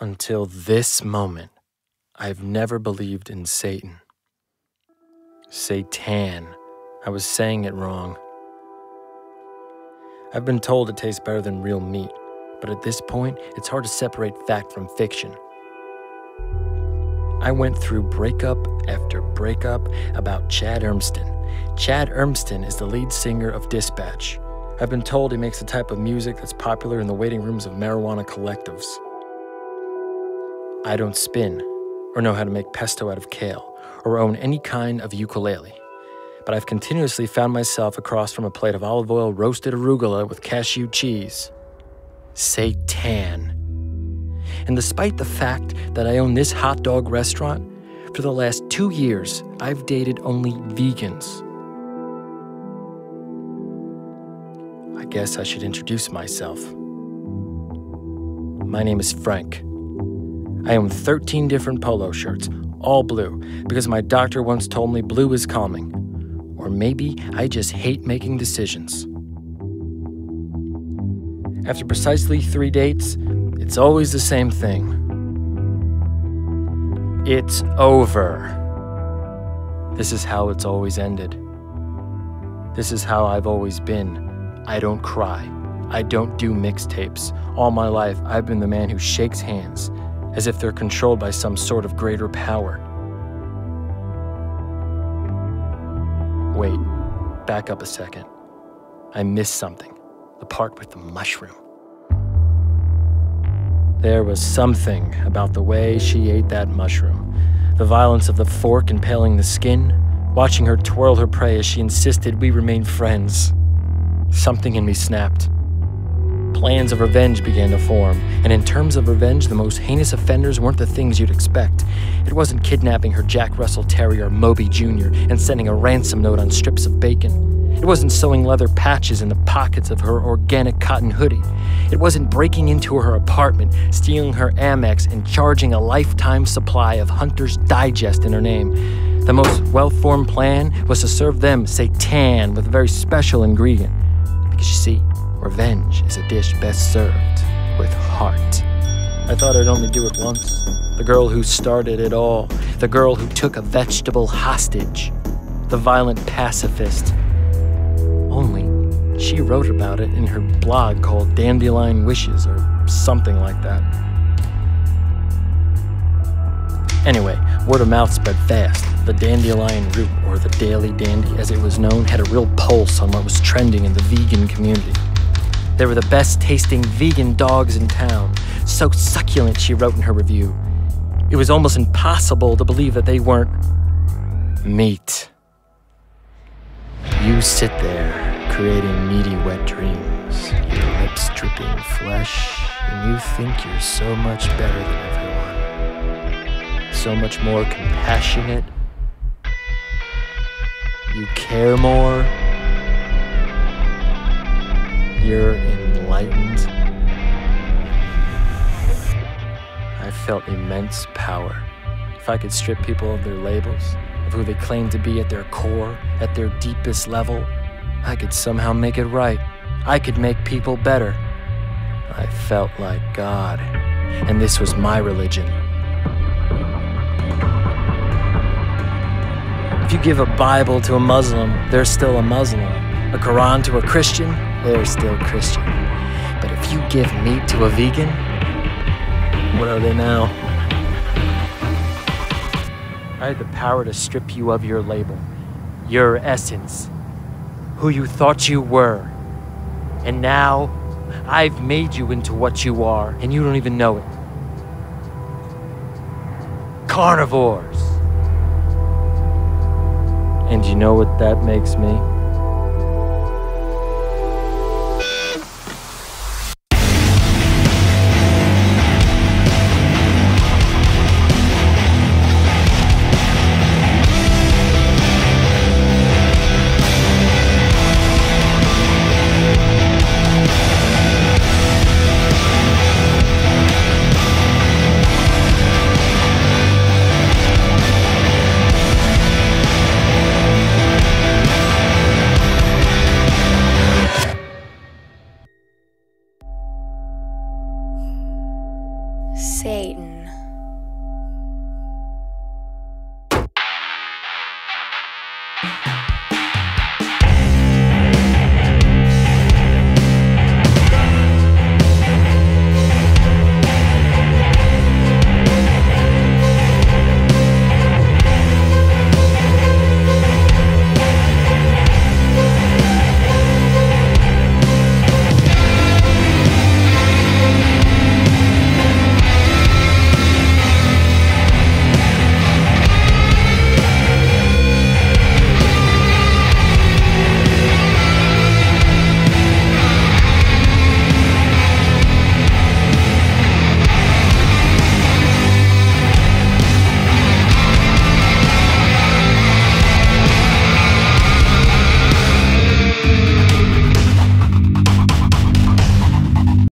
Until this moment, I've never believed in Satan. Satan. I was saying it wrong. I've been told it tastes better than real meat, but at this point, it's hard to separate fact from fiction. I went through breakup after breakup about Chad Urmston. Chad Urmston is the lead singer of Dispatch. I've been told he makes the type of music that's popular in the waiting rooms of marijuana collectives. I don't spin, or know how to make pesto out of kale, or own any kind of ukulele. But I've continuously found myself across from a plate of olive oil roasted arugula with cashew cheese. Satan. And despite the fact that I own this hot dog restaurant, for the last 2 years, I've dated only vegans. I guess I should introduce myself. My name is Frank. I own 13 different polo shirts, all blue, because my doctor once told me blue is calming. Or maybe I just hate making decisions. After precisely 3 dates, it's always the same thing. It's over. This is how it's always ended. This is how I've always been. I don't cry. I don't do mixtapes. All my life, I've been the man who shakes hands, as if they're controlled by some sort of greater power. Wait, back up a second. I missed something. The part with the mushroom. There was something about the way she ate that mushroom. The violence of the fork impaling the skin, watching her twirl her prey as she insisted we remain friends. Something in me snapped. Plans of revenge began to form, and in terms of revenge, the most heinous offenders weren't the things you'd expect. It wasn't kidnapping her Jack Russell Terrier, Moby Jr., and sending a ransom note on strips of bacon. It wasn't sewing leather patches in the pockets of her organic cotton hoodie. It wasn't breaking into her apartment, stealing her Amex, and charging a lifetime supply of Hunter's Digest in her name. The most well-formed plan was to serve them seitan with a very special ingredient. Because you see, revenge is a dish best served with heart. I thought I'd only do it once. The girl who started it all. The girl who took a vegetable hostage. The violent pacifist. Only she wrote about it in her blog called Dandelion Wishes or something like that. Anyway, word of mouth spread fast. The dandelion root, or the Daily Dandy as it was known, had a real pulse on what was trending in the vegan community. They were the best tasting vegan dogs in town. So succulent, she wrote in her review. It was almost impossible to believe that they weren't meat. You sit there, creating meaty wet dreams, your lips dripping flesh, and you think you're so much better than everyone. So much more compassionate. You care more. You're enlightened. I felt immense power. If I could strip people of their labels, of who they claim to be at their core, at their deepest level, I could somehow make it right. I could make people better. I felt like God, and this was my religion. If you give a Bible to a Muslim, they're still a Muslim. A Quran to a Christian, they're still Christian. But if you give meat to a vegan, what are they now? I had the power to strip you of your label, your essence, who you thought you were. And now, I've made you into what you are, and you don't even know it. Carnivores. And you know what that makes me? Satan.